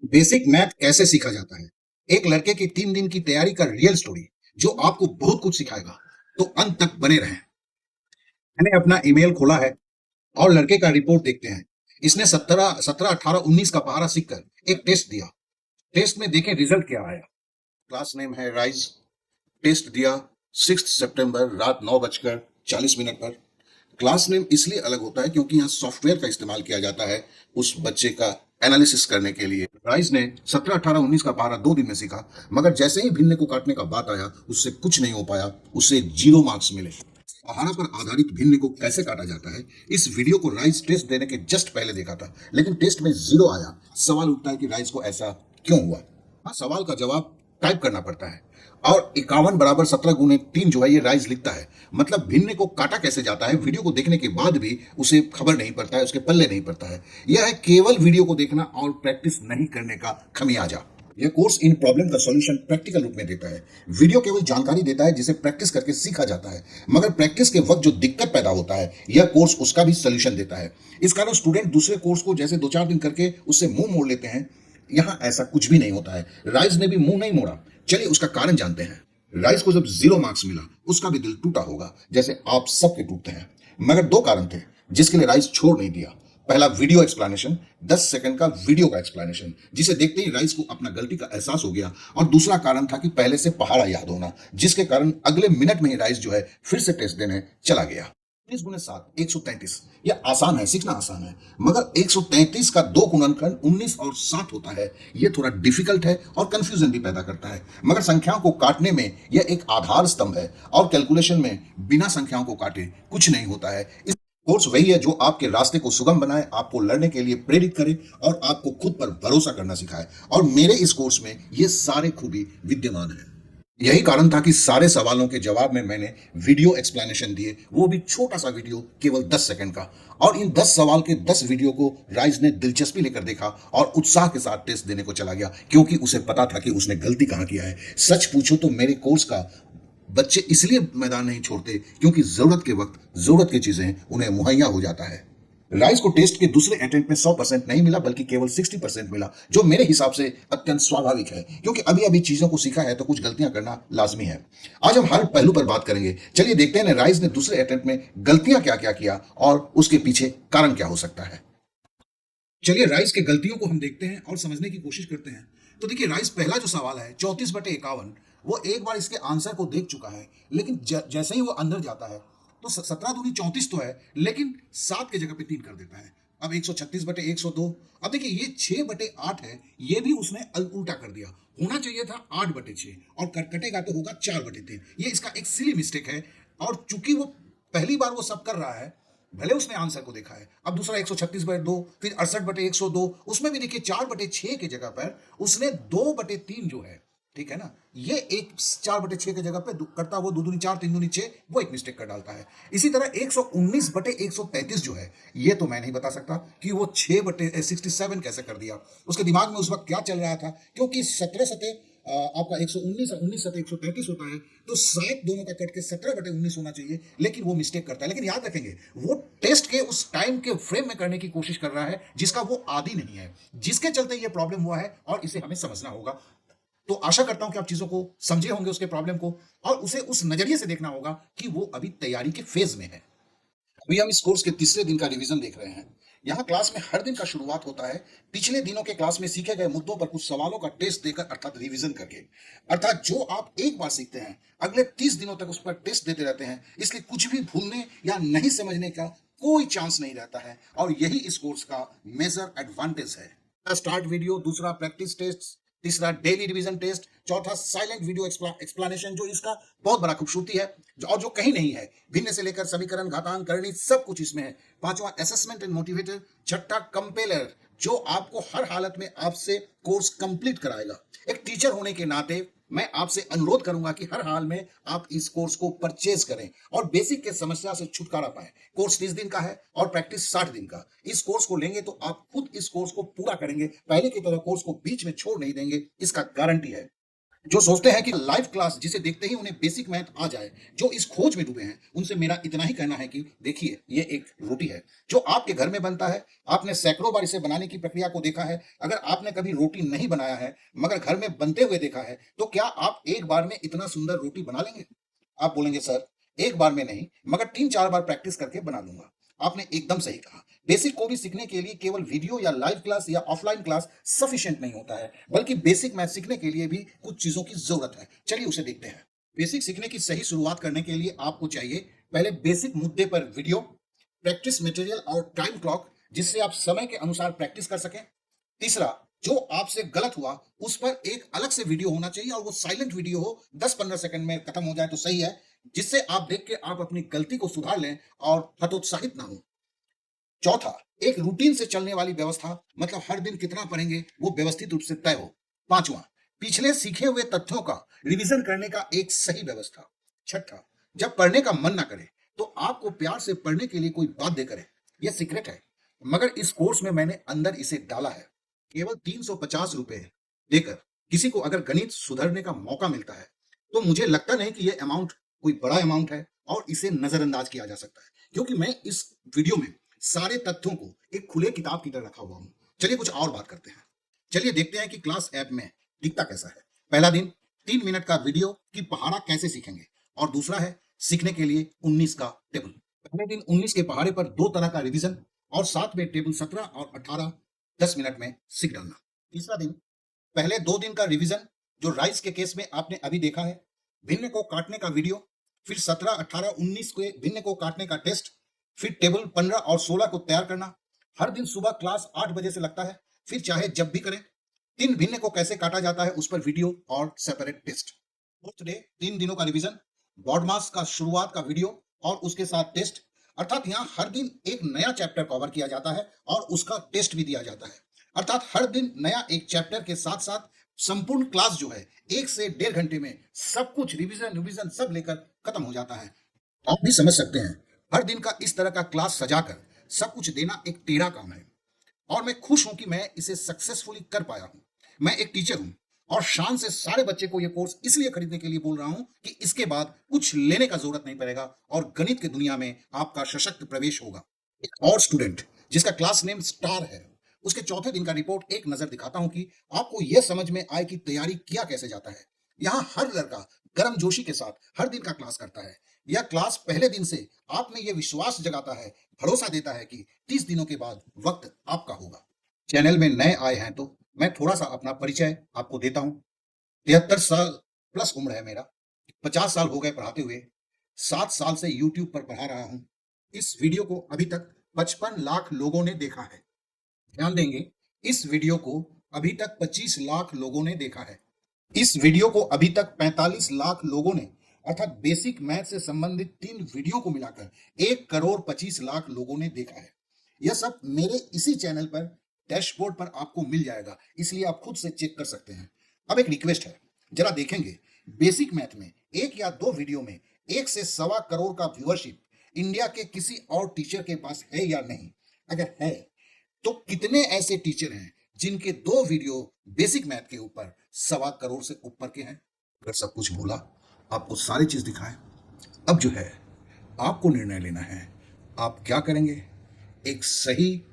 Basic math कैसे सीखा जाता है? एक लड़के की 3 दिन की तैयारी का रियल स्टोरी जो आपको बहुत कुछ सिखाएगा। तो अंत तक बने रहें। मैंने अपना ईमेल खोला है और लड़के का रिपोर्ट देखते हैं। इसने 17 17 18 19 का पहाड़ा सीखकर एक टेस्ट दिया। टेस्ट में देखें रिजल्ट क्या आया। क्लास नेम है राइज। टेस्ट दिया 6 सितंबर रात 9:40 पर। क्लास नेम इसलिए अलग होता है क्योंकि यहाँ सॉफ्टवेयर का इस्तेमाल किया जाता है उस बच्चे का एनालिसिस करने के लिए। राइस ने 17 18 19 का पहाड़ा 2 दिन में सीखा, मगर जैसे ही भिन्ने को काटने का बात आया उससे कुछ नहीं हो पाया। उसे 0 मार्क्स मिले। पहाड़ा पर आधारित भिन्न को कैसे काटा जाता है, इस वीडियो को राइस टेस्ट देने के जस्ट पहले देखा था, लेकिन टेस्ट में 0 आया। सवाल उठता है कि राइस को ऐसा क्यों हुआ। हाँ, सवाल का जवाब टाइप करना पड़ता है और 51 बराबर 17 × 3 जो है ये राइस लिखता है। मतलब भिन्न को काटा कैसे जाता है वीडियो को देखने के बाद भी उसे खबर नहीं पड़ता है, उसके पल्ले नहीं पड़ता है। यह है केवल वीडियो को देखना और प्रैक्टिस नहीं करने का खमियाजा। यह कोर्स इन प्रॉब्लम का सॉल्यूशन प्रैक्टिकल रूप में देता है। वीडियो केवल जानकारी देता है जिसे प्रैक्टिस करके सीखा जाता है, मगर प्रैक्टिस के वक्त जो दिक्कत पैदा होता है यह कोर्स उसका भी सॉल्यूशन देता है। इस कारण स्टूडेंट दूसरे कोर्स को जैसे 2 4 दिन करके उससे मुंह मोड़ लेते हैं, यहाँ ऐसा कुछ भी नहीं होता है। राइस ने भी मुंह नहीं मोड़ा। चलिए उसका कारण जानते हैं। राइस को जब 0 मार्क्स मिला उसका भी दिल टूटा होगा, जैसे आप सबके टूटते हैं। मगर 2 कारण थे जिसके लिए राइस छोड़ नहीं दिया। पहला वीडियो एक्सप्लेनेशन, 10 सेकंड का वीडियो का एक्सप्लेनेशन, जिसे देखते ही राइस को अपना गलती का एहसास हो गया। और दूसरा कारण था कि पहले से पहाड़ा याद होना, जिसके कारण अगले मिनट में ही राइस जो है फिर से टेस्ट देने चला गया। 19 × 7 133। यह आसान है, सीखना आसान है, मगर 133 का 2 गुणनखंड 19 और 7 होता है। यह थोड़ा डिफिकल्ट है और कंफ्यूजन भी पैदा करता है। मगर संख्याओं को काटने में यह एक आधार स्तंभ है और कैलकुलेशन में बिना संख्याओं को काटे कुछ नहीं होता है। इस कोर्स वही है जो आपके रास्ते को सुगम बनाए, आपको लड़ने के लिए प्रेरित करे और आपको खुद पर भरोसा करना सिखाए। और मेरे इस कोर्स में ये सारे खूबी विद्यमान है। यही कारण था कि सारे सवालों के जवाब में मैंने वीडियो एक्सप्लेनेशन दिए, वो भी छोटा सा वीडियो, केवल 10 सेकंड का। और इन 10 सवाल के 10 वीडियो को राइज ने दिलचस्पी लेकर देखा और उत्साह के साथ टेस्ट देने को चला गया, क्योंकि उसे पता था कि उसने गलती कहां किया है। सच पूछो तो मेरे कोर्स का बच्चे इसलिए मैदान नहीं छोड़ते क्योंकि जरूरत के वक्त जरूरत की चीजें उन्हें मुहैया हो जाता है। राइस को टेस्ट के दूसरे अटेम्प्ट में 100% नहीं मिला, बल्कि केवल 60% मिला, जो मेरे हिसाब से अत्यंत स्वाभाविक है, क्योंकि अभी अभी चीजों को सीखा है तो कुछ गलतियां करना लाजमी है। आज हम हर पहलू पर बात करेंगे। चलिए देखते हैं राइस ने दूसरे अटेम्प्ट में गलतियां क्या क्या किया और उसके पीछे कारण क्या हो सकता है। चलिए राइस के गलतियों को हम देखते हैं और समझने की कोशिश करते हैं। तो देखिए, राइस पहला जो सवाल है 34/51, वो एक बार इसके आंसर को देख चुका है, लेकिन जैसे ही वो अंदर जाता है तो 17 दूनी 34 तो है, लेकिन 7 की जगह पे 3 कर देता है। अब 136/102। अब देखिए ये 6/8 है, ये भी उसने उल्टा कर दिया। होना चाहिए था 8/6 और कटेगा तो होगा 4/3। ये इसका एक सिली मिस्टेक है। और चूंकि वो पहली बार वो सब कर रहा है, भले उसने आंसर को देखा है। अब दूसरा 136/2, फिर 68/102, उसमें भी देखिए 4/6 की जगह पर उसने 2/3 जो है, ठीक है ना, ये एक 4/6 की जगह पे करता वो 2 दूनी 4 3 दूनी 6, वो एक मिस्टेक कर डालता है। इसी तरह 119/133 जो है, ये तो मैं नहीं बता सकता कि वो 6/67 कैसे कर दिया। उसके दिमाग में उस वक्त क्या चल रहा था, क्योंकि 17 सतह आपका 119 और 19 सतह 133 होता है, तो 7 दोनों का कट के 17/19 होना चाहिए, लेकिन वो मिस्टेक करता है। लेकिन याद रखेंगे, वो टेस्ट के उस टाइम के फ्रेम में करने की कोशिश कर रहा है जिसका वो आदी नहीं है, जिसके चलते ये प्रॉब्लम हुआ है, और इसे हमें समझना होगा। तो आशा करता हूं कि आप चीजों को समझे होंगे, उसके प्रॉब्लम को, और उसे उस नजरिए से देखना होगा कि वो अभी तैयारी के फेज में है। अभी हम इस कोर्स के तीसरे दिन का रिवीजन देख रहे हैं। यहाँ क्लास में हर दिन का शुरुआत होता है पिछले दिनों के क्लास में सीखे गए मुद्दों पर कुछ सवालों का टेस्ट देकर, अर्थात रिवीजन करके। अर्थात जो आप एक बार सीखते हैं अगले 30 दिनों तक उस पर टेस्ट देते रहते हैं, इसलिए कुछ भी भूलने या नहीं समझने का कोई चांस नहीं रहता है। और यही इस कोर्स का मेजर एडवांटेज है। स्टार्ट वीडियो, दूसरा प्रैक्टिस टेस्ट, तीसरा डेली रिवीजन टेस्ट, चौथा साइलेंट वीडियो एक्सप्लेनेशन, जो इसका बहुत बड़ा खूबसूरती है और जो कहीं नहीं है। भिन्न से लेकर समीकरण, घातांक, करणी, सब कुछ इसमें है। पांचवा असेसमेंट एंड मोटिवेटर। छठा कंपेलर, जो आपको हर हालत में आपसे कोर्स कंप्लीट कराएगा। एक टीचर होने के नाते मैं आपसे अनुरोध करूंगा कि हर हाल में आप इस कोर्स को परचेज करें और बेसिक के समस्या से छुटकारा पाएं। कोर्स 30 दिन का है और प्रैक्टिस 60 दिन का। इस कोर्स को लेंगे तो आप खुद इस कोर्स को पूरा करेंगे, पहले की तरह कोर्स को बीच में छोड़ नहीं देंगे, इसका गारंटी है। जो सोचते हैं कि लाइव क्लास जिसे देखते ही उन्हें बेसिक मैथ आ जाए, जो इस खोज में डूबे हैं, उनसे मेरा इतना ही कहना है कि देखिए, ये एक रोटी है जो आपके घर में बनता है। आपने सैकड़ों बार इसे बनाने की प्रक्रिया को देखा है। अगर आपने कभी रोटी नहीं बनाया है मगर घर में बनते हुए देखा है, तो क्या आप एक बार में इतना सुंदर रोटी बना लेंगे? आप बोलेंगे, सर एक बार में नहीं, मगर 3-4 बार प्रैक्टिस करके बना लूंगा। आपने एकदम सही कहा। बेसिक को भी सीखने के लिए केवल वीडियो या लाइव क्लास या ऑफलाइन क्लास सफिशिएंट नहीं होता है, बल्कि बेसिक मैथ सीखने के लिए भी कुछ चीजों की जरूरत है। चलिए उसे देखते हैं। बेसिक सीखने की सही शुरुआत करने के लिए आपको चाहिए पहले बेसिक मुद्दे पर वीडियो, प्रैक्टिस मटेरियल और टाइम क्लॉक, जिससे आप समय के अनुसार प्रैक्टिस कर सकें। तीसरा, जो आपसे गलत हुआ उस पर एक अलग से वीडियो होना चाहिए और वो साइलेंट वीडियो हो, 10-15 सेकंड में खत्म हो जाए तो सही है, जिससे आप देख के आप अपनी गलती को सुधार लें और हतोत्साहित ना हो। चौथा, एक रूटीन से चलने वाली व्यवस्था, मतलब हर दिन कितना पढ़ेंगे वो व्यवस्थित रूप से तय हो। पांचवा, पिछले सीखे हुए तथ्यों का रिवीजन करने का एक सही व्यवस्था। छठा, जब पढ़ने का मन ना करे तो आपको प्यार से पढ़ने के लिए कोई बाध्य करे। यह सीक्रेट है, मगर इस कोर्स में मैंने अंदर इसे डाला है। केवल 350 रुपए देकर किसी को अगर गणित सुधरने का मौका मिलता है, तो मुझे लगता नहीं कि यह अमाउंट कोई बड़ा अमाउंट है और इसे नजरअंदाज किया जा सकता है, क्योंकि मैं इस वीडियो में सारे तथ्यों को एक खुले किताब की तरह रखा हुआ हूं। चलिए कुछ और बात करते हैं। चलिए देखते हैं कि क्लास ऐप में दिखता कैसा है। पहला दिन, 3 मिनट का वीडियो कि पहाड़ा कैसे सीखेंगे, और दूसरा है सीखने के लिए 19 का टेबल। पहले दिन 19 के पहाड़े पर 2 तरह का रिवीजन और साथ में टेबल 17 और 18 10 मिनट में सीख डालना। तीसरा दिन, पहले 2 दिन का रिवीजन जो राइस के केस में आपने अभी देखा है, भिन्न को काटने का वीडियो, फिर 17 18 19 के भिन्न को काटने का टेस्ट, फिर टेबल 15 और 16 को तैयार करना। हर दिन सुबह क्लास 8 बजे से लगता है, फिर चाहे जब भी करें। 3 भिन्न को कैसे काटा जाता है उस पर वीडियो और सेपरेट टेस्ट। फोर्थ डे, 3 दिनों का रिवीजन, बॉड मास का शुरुआत का वीडियो और उसके साथ टेस्ट। अर्थात यहाँ हर दिन एक नया चैप्टर कवर किया जाता है और उसका टेस्ट भी दिया जाता है। अर्थात हर दिन नया एक चैप्टर के साथ साथ संपूर्ण क्लास जो है 1 से 1.5 घंटे में सब कुछ रिवीजन रिवीजन सब लेकर खत्म हो जाता है। आप भी समझ सकते हैं, हर दिन का इस तरह का क्लास सजाकर सब कुछ देना एक टेढ़ा काम है, और मैं खुश हूं कि मैं इसे सक्सेसफुली कर पाया हूं। मैं एक टीचर हूं और शान से सारे बच्चे को यह कोर्स इसलिए खरीदने के लिए बोल रहा हूं कि इसके बाद कुछ लेने का जरूरत नहीं पड़ेगा और गणित की दुनिया में आपका सशक्त प्रवेश होगा। एक और स्टूडेंट जिसका क्लास नेम स्टार है, उसके चौथे दिन का रिपोर्ट एक नजर दिखाता हूं कि आपको यह समझ में आए कि तैयारी किया कैसे जाता है। यहाँ हर लड़का गर्म जोशी के साथ हर दिन का क्लास करता है। यह क्लास पहले दिन से आप में यह विश्वास जगाता है, भरोसा देता है कि 30 दिनों के बाद वक्त आपका होगा। चैनल में नए आए हैं तो मैं थोड़ा सा अपना परिचय आपको देता हूँ। 73 साल प्लस उम्र है मेरा। 50 साल हो गए पढ़ाते हुए। 7 साल से यूट्यूब पर पढ़ा रहा हूँ। इस वीडियो को अभी तक 55 लाख लोगों ने देखा है। ध्यान देंगे, इस वीडियो को अभी तक 25 लाख लोगों ने देखा है। इस वीडियो को अभी तक 45 लाख लोगों ने, अर्थात बेसिक मैथ से संबंधित 3 वीडियो को मिलाकर 1 करोड़ 25 लाख लोगों ने देखा है। यह सब मेरे इसी चैनल पर डैशबोर्ड पर आपको मिल जाएगा, इसलिए आप खुद से चेक कर सकते हैं। अब एक रिक्वेस्ट है, जरा देखेंगे बेसिक मैथ में 1 या 2 वीडियो में 1 से 1.25 करोड़ का व्यूअरशिप इंडिया के किसी और टीचर के पास है या नहीं। अगर है तो कितने ऐसे टीचर हैं जिनके 2 वीडियो बेसिक मैथ के ऊपर 1.25 करोड़ से ऊपर के हैं। अगर सब कुछ बोला, आपको सारी चीज दिखाएं, अब जो है आपको निर्णय लेना है। आप क्या करेंगे? एक सही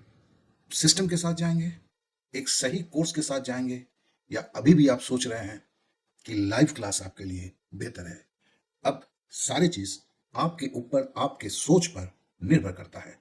सिस्टम के साथ जाएंगे, एक सही कोर्स के साथ जाएंगे, या अभी भी आप सोच रहे हैं कि लाइव क्लास आपके लिए बेहतर है? अब सारी चीज आपके ऊपर, आपके सोच पर निर्भर करता है।